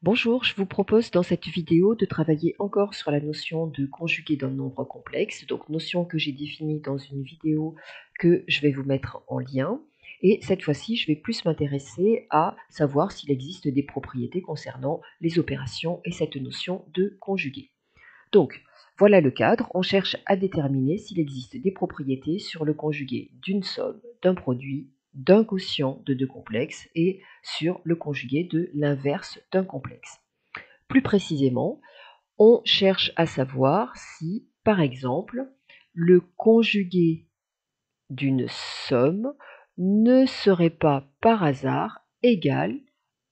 Bonjour, je vous propose dans cette vidéo de travailler encore sur la notion de conjugué d'un nombre complexe, donc notion que j'ai définie dans une vidéo que je vais vous mettre en lien. Et cette fois-ci, je vais plus m'intéresser à savoir s'il existe des propriétés concernant les opérations et cette notion de conjugué. Donc, voilà le cadre, on cherche à déterminer s'il existe des propriétés sur le conjugué d'une somme, d'un produit, d'un quotient de deux complexes et sur le conjugué de l'inverse d'un complexe. Plus précisément, on cherche à savoir si, par exemple, le conjugué d'une somme ne serait pas par hasard égal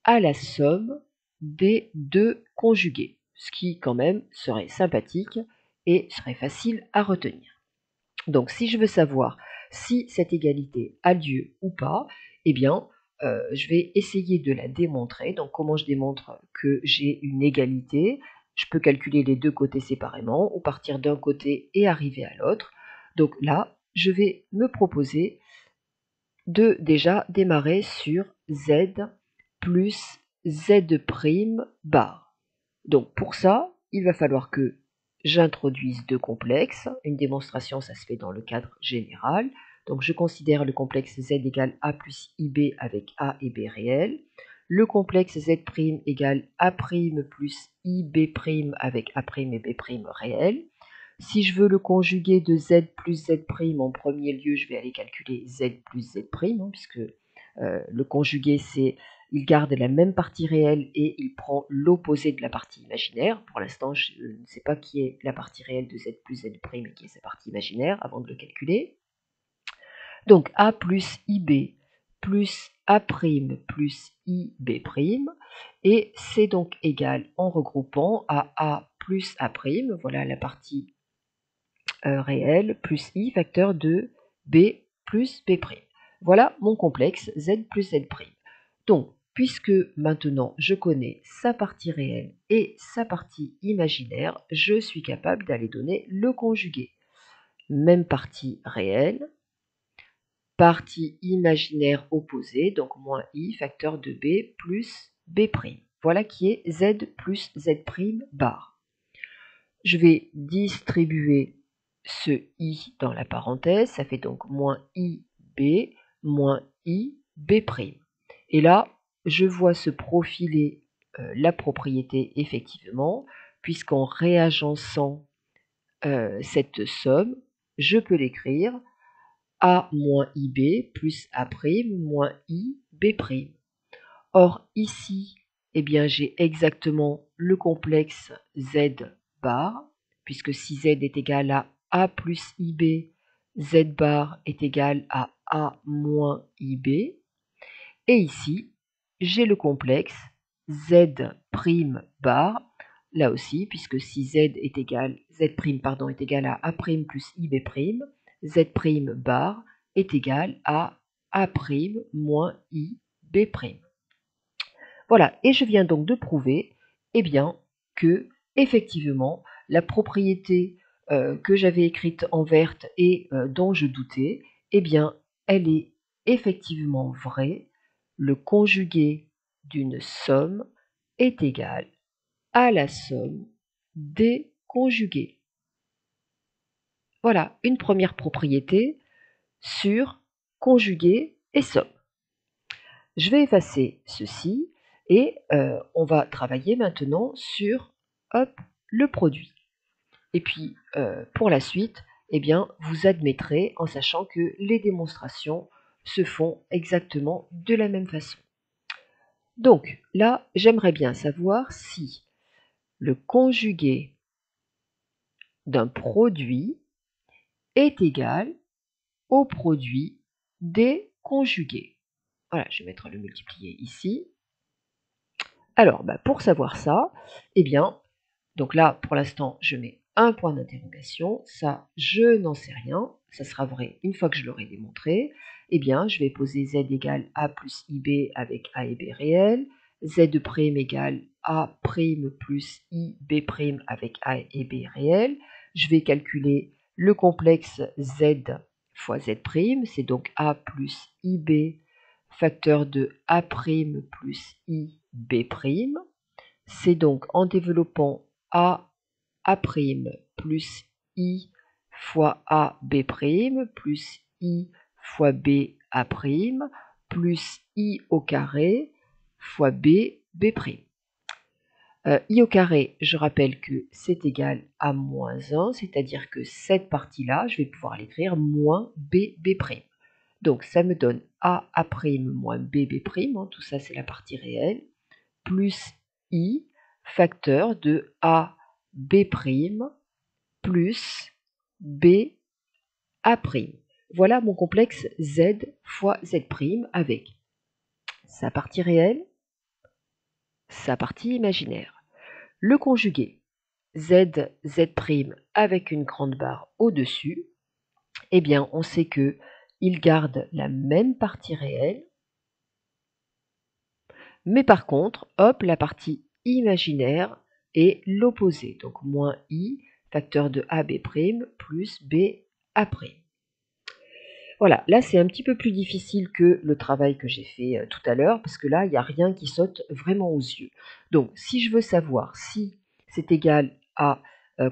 à la somme des deux conjugués, ce qui quand même serait sympathique et serait facile à retenir. Donc si je veux savoir si cette égalité a lieu ou pas, eh bien je vais essayer de la démontrer. Donc comment je démontre que j'ai une égalité? Je peux calculer les deux côtés séparément ou partir d'un côté et arriver à l'autre. Donc là, je vais me proposer de déjà démarrer sur z plus z' bar. Donc pour ça, il va falloir que j'introduise deux complexes. Une démonstration, ça se fait dans le cadre général. Donc je considère le complexe z égale a plus ib avec a et b réels. Le complexe z' égale a' plus ib' avec a' et b' réels. Si je veux le conjugué de z plus z' en premier lieu, je vais aller calculer z plus z', puisque le conjugué, c'est il garde la même partie réelle et il prend l'opposé de la partie imaginaire. Pour l'instant, je ne sais pas qui est la partie réelle de z plus z' et qui est sa partie imaginaire avant de le calculer. Donc a plus ib plus a' plus ib', et c'est donc égal, en regroupant, à a plus a', voilà la partie réelle, plus i facteur de b plus b'. Voilà mon complexe z plus z'. Donc, puisque maintenant je connais sa partie réelle et sa partie imaginaire, je suis capable d'aller donner le conjugué. Même partie réelle, partie imaginaire opposée, donc moins i facteur de b plus b'. Voilà qui est z plus z' bar. Je vais distribuer ce i dans la parenthèse, ça fait donc moins ib moins ib'. Et là, je vois se profiler la propriété effectivement, puisqu'en réagençant cette somme, je peux l'écrire a moins ib plus a' moins ib'. Or ici, eh bien, j'ai exactement le complexe z bar, puisque si z est égal à a plus ib, z bar est égal à a moins ib. Et ici, j'ai le complexe z' bar, là aussi, puisque si z est égal, est égal à a' plus ib', z' bar est égal à a' moins ib'. Voilà, et je viens donc de prouver eh bien, que, effectivement, la propriété que j'avais écrite en verte et dont je doutais, eh bien, elle est effectivement vraie. Le conjugué d'une somme est égal à la somme des conjugués. Voilà, une première propriété sur conjugué et somme. Je vais effacer ceci et on va travailler maintenant sur le produit. Et puis, pour la suite, eh bien, vous admettrez en sachant que les démonstrations se font exactement de la même façon. Donc, là, j'aimerais bien savoir si le conjugué d'un produit est égal au produit des conjugués. Voilà, je vais mettre le multiplié ici. Alors, pour savoir ça, eh bien, donc là, pour l'instant, je mets un point d'interrogation. Ça, je n'en sais rien. Ça sera vrai une fois que je l'aurai démontré. Eh bien, je vais poser z égale a plus ib avec a et b réel. Z' égale a' plus ib' avec a et b réel. Je vais calculer le complexe z fois z', c'est donc a plus ib facteur de a' plus ib'. c'est donc en développant A plus I fois AB' plus I fois BA' plus I au carré fois B'. I au carré, je rappelle que c'est égal à moins 1, c'est-à-dire que cette partie-là, je vais pouvoir l'écrire moins BB'. Donc ça me donne A' moins BB', tout ça c'est la partie réelle, plus I, facteur de AB' plus BA'. Voilà mon complexe Z fois Z' avec sa partie réelle, sa partie imaginaire. Le conjugué Z, Z' avec une grande barre au-dessus, eh bien, on sait que il garde la même partie réelle, mais par contre, hop, la partie imaginaire est l'opposé. Donc, moins I, facteur de AB' plus BA'. Voilà, là c'est un petit peu plus difficile que le travail que j'ai fait tout à l'heure, parce que là, il n'y a rien qui saute vraiment aux yeux. Donc, si je veux savoir si c'est égal à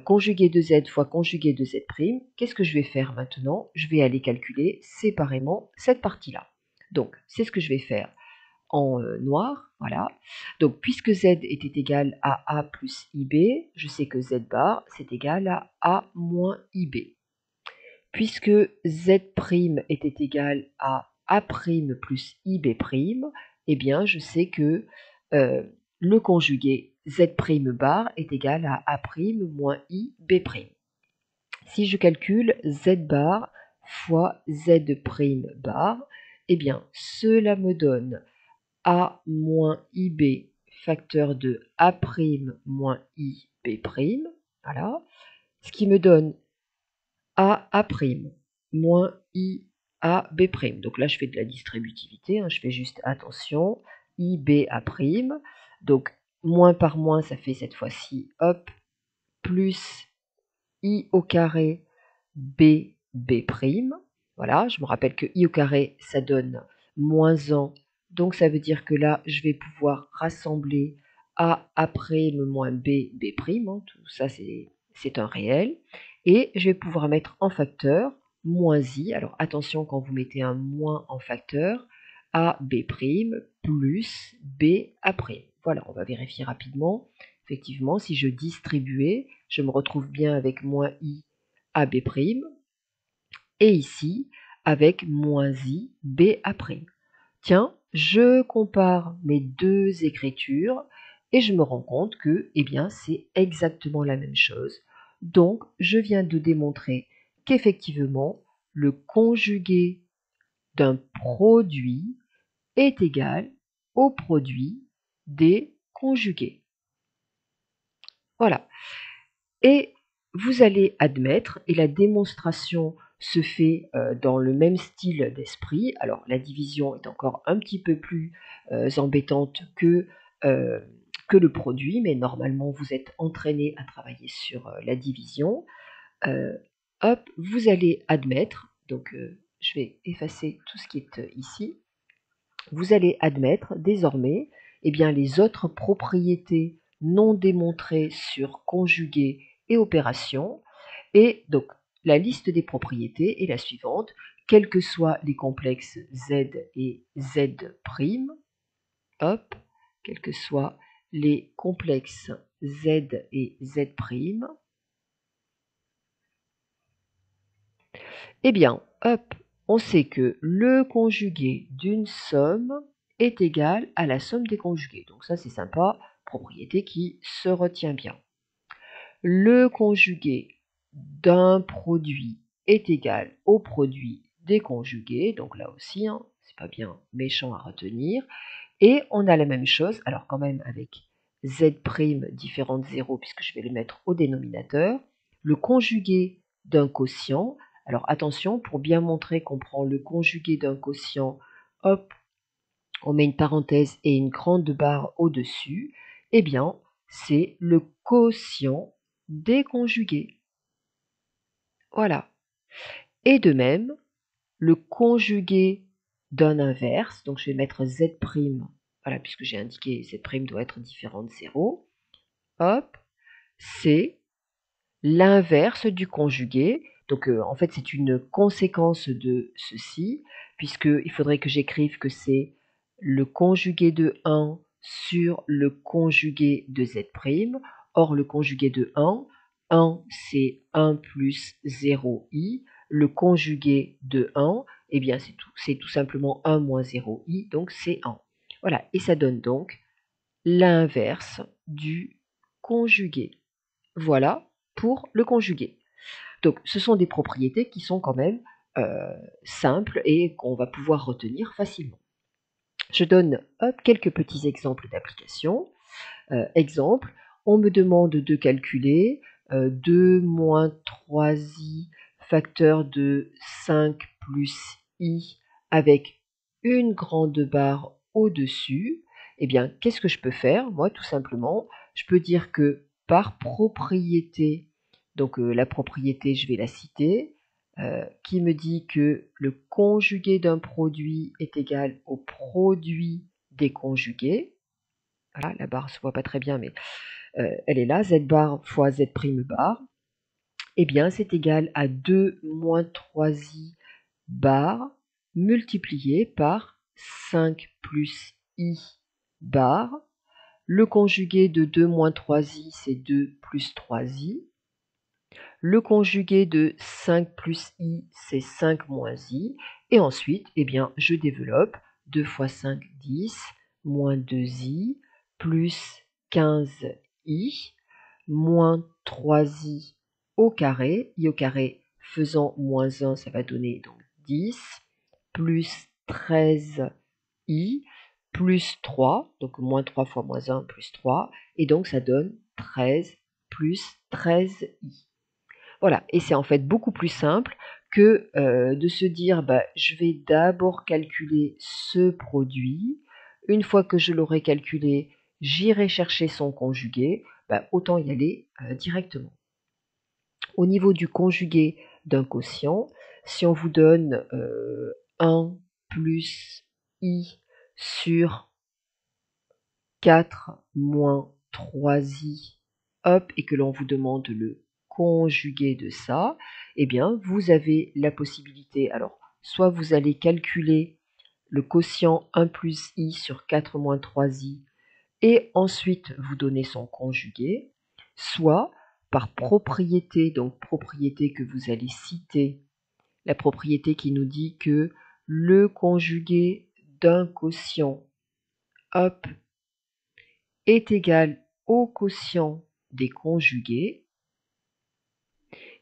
conjugué de Z fois conjugué de Z', qu'est-ce que je vais faire maintenant? Je vais aller calculer séparément cette partie-là. Donc, c'est ce que je vais faire en noir, voilà. Donc, puisque Z était égal à A plus IB, je sais que Z bar, c'est égal à A moins IB. Puisque Z' était égal à A' plus IB', eh bien, je sais que le conjugué Z' bar est égal à A' moins IB'. Si je calcule Z bar fois Z' bar, eh bien, cela me donne A moins IB facteur de A' moins IB', voilà, ce qui me donne A' moins IAB'. Donc là, je fais de la distributivité, je fais juste attention, IBA'. Donc, moins par moins, ça fait cette fois-ci, hop, plus I au carré BB'. Voilà, je me rappelle que I au carré, ça donne moins 1. Donc, ça veut dire que là, je vais pouvoir rassembler A' moins BB'. Tout ça, c'est un réel. Et je vais pouvoir mettre en facteur moins I. Alors, attention quand vous mettez un moins en facteur, AB' plus BA'. Voilà, on va vérifier rapidement. Effectivement, si je distribuais, je me retrouve bien avec moins I AB', et ici avec moins I BA'. Tiens, je compare mes deux écritures et je me rends compte que, eh bien, c'est exactement la même chose. Donc, je viens de démontrer qu'effectivement, le conjugué d'un produit est égal au produit des conjugués. Voilà. Et vous allez admettre, et la démonstration se fait dans le même style d'esprit. Alors la division est encore un petit peu plus embêtante que le produit, mais normalement vous êtes entraîné à travailler sur la division. Hop, vous allez admettre, donc je vais effacer tout ce qui est ici. Vous allez admettre désormais eh bien, les autres propriétés non démontrées sur conjugué et opération. Et donc, la liste des propriétés est la suivante. Quels que soient les complexes Z et Z', hop, quels que soient les complexes Z et Z', eh bien, hop, on sait que le conjugué d'une somme est égal à la somme des conjugués. Donc ça, c'est sympa, propriété qui se retient bien. Le conjugué d'un produit est égal au produit des conjugués. Donc là aussi, c'est pas bien méchant à retenir. Et on a la même chose, alors quand même avec Z' différent de 0, puisque je vais le mettre au dénominateur. Le conjugué d'un quotient. Alors attention, pour bien montrer qu'on prend le conjugué d'un quotient, hop, on met une parenthèse et une grande barre au-dessus. Eh bien, c'est le quotient des conjugués. Voilà. Et de même, le conjugué d'un inverse, donc je vais mettre Z', voilà, puisque j'ai indiqué Z' doit être différent de 0. hop, c'est l'inverse du conjugué. Donc en fait c'est une conséquence de ceci, puisqu'il faudrait que j'écrive que c'est le conjugué de 1 sur le conjugué de z'. Or le conjugué de 1 c'est 1 plus 0i. Le conjugué de 1, eh bien c'est tout simplement 1 moins 0i, donc c'est 1. Voilà, et ça donne donc l'inverse du conjugué. Voilà pour le conjugué. Donc ce sont des propriétés qui sont quand même simples et qu'on va pouvoir retenir facilement. Je donne quelques petits exemples d'application. Exemple, on me demande de calculer 2 moins 3i facteur de 5 plus i avec une grande barre au-dessus. Eh bien, qu'est-ce que je peux faire? Moi, tout simplement, je peux dire que par propriété, donc la propriété, je vais la citer, qui me dit que le conjugué d'un produit est égal au produit des conjugués. Voilà, la barre ne se voit pas très bien, mais elle est là, z bar fois z' bar, eh bien c'est égal à 2 moins 3i bar multiplié par 5 plus i bar. Le conjugué de 2 moins 3i, c'est 2 plus 3i. Le conjugué de 5 plus i, c'est 5 moins i. Et ensuite, eh bien, je développe 2 fois 5, 10, moins 2i, plus 15i, moins 3i au carré. I au carré faisant moins 1, ça va donner donc 10, plus 13i, plus 3, donc moins 3 fois moins 1, plus 3, et donc ça donne 13 plus 13i. Voilà, et c'est en fait beaucoup plus simple que de se dire je vais d'abord calculer ce produit. Une fois que je l'aurai calculé, j'irai chercher son conjugué. Autant y aller directement. Au niveau du conjugué d'un quotient, si on vous donne 1 plus i sur 4 moins 3i, hop, et que l'on vous demande le conjugué de ça, eh bien, vous avez la possibilité, alors, soit vous allez calculer le quotient 1 plus i sur 4 moins 3i, et ensuite vous donner son conjugué, soit par propriété, donc propriété que vous allez citer, la propriété qui nous dit que le conjugué d'un quotient, hop, est égal au quotient des conjugués,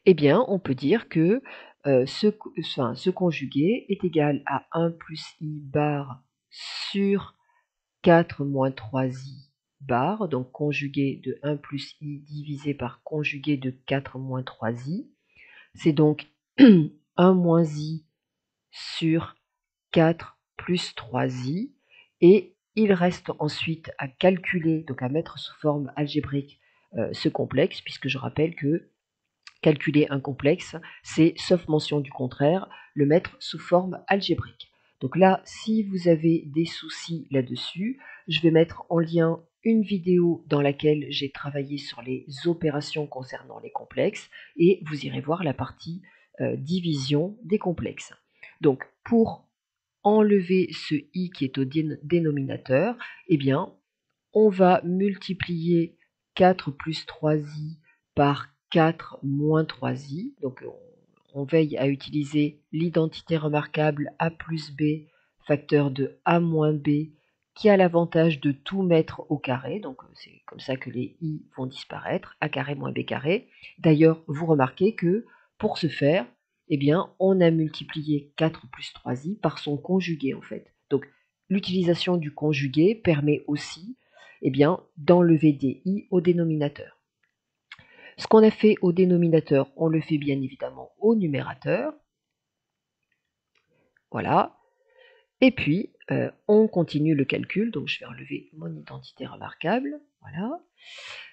eh bien, on peut dire que ce conjugué est égal à 1 plus i bar sur 4 moins 3i bar, donc conjugué de 1 plus i divisé par conjugué de 4 moins 3i. C'est donc 1 moins i sur 4 plus 3i, et il reste ensuite à calculer, donc à mettre sous forme algébrique ce complexe, puisque je rappelle que calculer un complexe, c'est, sauf mention du contraire, le mettre sous forme algébrique. Donc là, si vous avez des soucis là-dessus, je vais mettre en lien une vidéo dans laquelle j'ai travaillé sur les opérations concernant les complexes, et vous irez voir la partie division des complexes. Donc pour enlever ce i qui est au dénominateur, eh bien, on va multiplier 4 plus 3i par 4 moins 3i. Donc on veille à utiliser l'identité remarquable a plus b facteur de a moins b qui a l'avantage de tout mettre au carré. Donc c'est comme ça que les i vont disparaître, a carré moins b carré. D'ailleurs, vous remarquez que pour ce faire, eh bien, on a multiplié 4 plus 3i par son conjugué en fait. Donc l'utilisation du conjugué permet aussi eh bien, d'enlever des i au dénominateur. Ce qu'on a fait au dénominateur, on le fait bien évidemment au numérateur. Voilà. Et puis, on continue le calcul. Donc, je vais enlever mon identité remarquable. Voilà.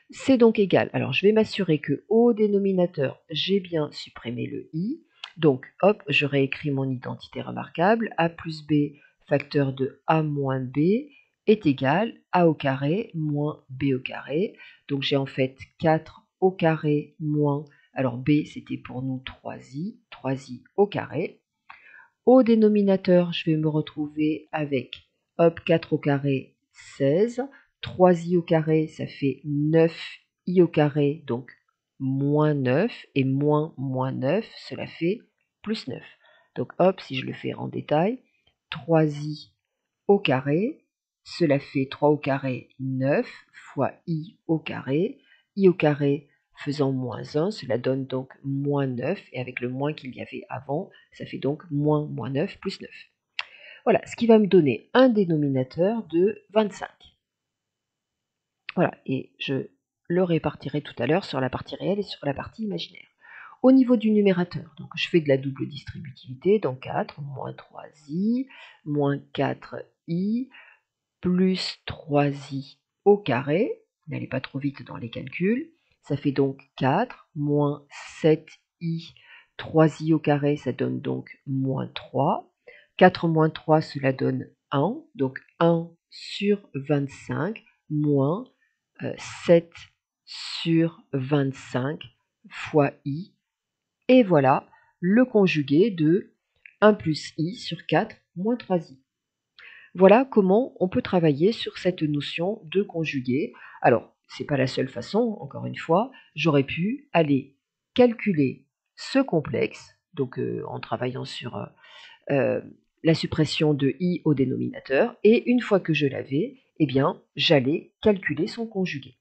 C'est donc égal. Alors, je vais m'assurer que au dénominateur, j'ai bien supprimé le i. Donc, hop, je réécris mon identité remarquable. A plus b facteur de a moins b est égal à A au carré moins B au carré. Donc j'ai en fait 4 au carré moins, alors B c'était pour nous 3i au carré. Au dénominateur, je vais me retrouver avec, hop, 4 au carré, 16. 3i au carré, ça fait 9i au carré, donc moins 9. Et moins 9, cela fait plus 9. Donc hop, si je le fais en détail, 3i au carré, cela fait 3 au carré, 9, fois i au carré. I au carré faisant moins 1, cela donne donc moins 9, et avec le moins qu'il y avait avant, ça fait donc moins 9 plus 9. Voilà, ce qui va me donner un dénominateur de 25. Voilà, et je le répartirai tout à l'heure sur la partie réelle et sur la partie imaginaire. Au niveau du numérateur, donc je fais de la double distributivité, donc 4, moins 3i, moins 4i, plus 3i au carré. N'allez pas trop vite dans les calculs. Ça fait donc 4 moins 7i, 3i au carré, ça donne donc moins 3. 4 moins 3, cela donne 1. Donc 1 sur 25 moins 7 sur 25 fois i. Et voilà le conjugué de 1 plus i sur 4 moins 3i. Voilà comment on peut travailler sur cette notion de conjugué. Alors, c'est pas la seule façon, encore une fois, j'aurais pu aller calculer ce complexe, donc en travaillant sur la suppression de i au dénominateur, et une fois que je l'avais, eh bien, j'allais calculer son conjugué.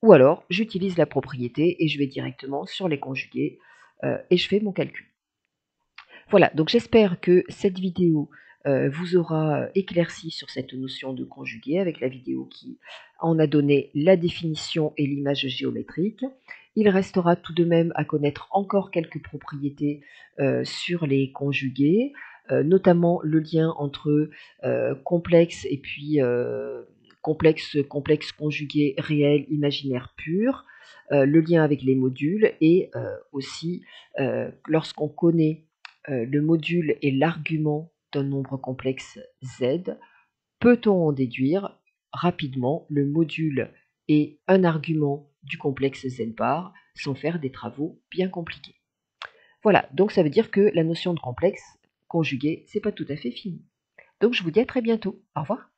Ou alors, j'utilise la propriété et je vais directement sur les conjugués et je fais mon calcul. Voilà, donc j'espère que cette vidéo vous aura éclairci sur cette notion de conjugué avec la vidéo qui en a donné la définition et l'image géométrique. Il restera tout de même à connaître encore quelques propriétés sur les conjugués, notamment le lien entre complexe et puis complexe conjugué réel, imaginaire pur, le lien avec les modules et aussi lorsqu'on connaît le module est l'argument d'un nombre complexe z, peut-on en déduire rapidement le module est un argument du complexe z bar sans faire des travaux bien compliqués. Voilà, donc ça veut dire que la notion de complexe conjugué, c'est pas tout à fait fini. Donc je vous dis à très bientôt. Au revoir.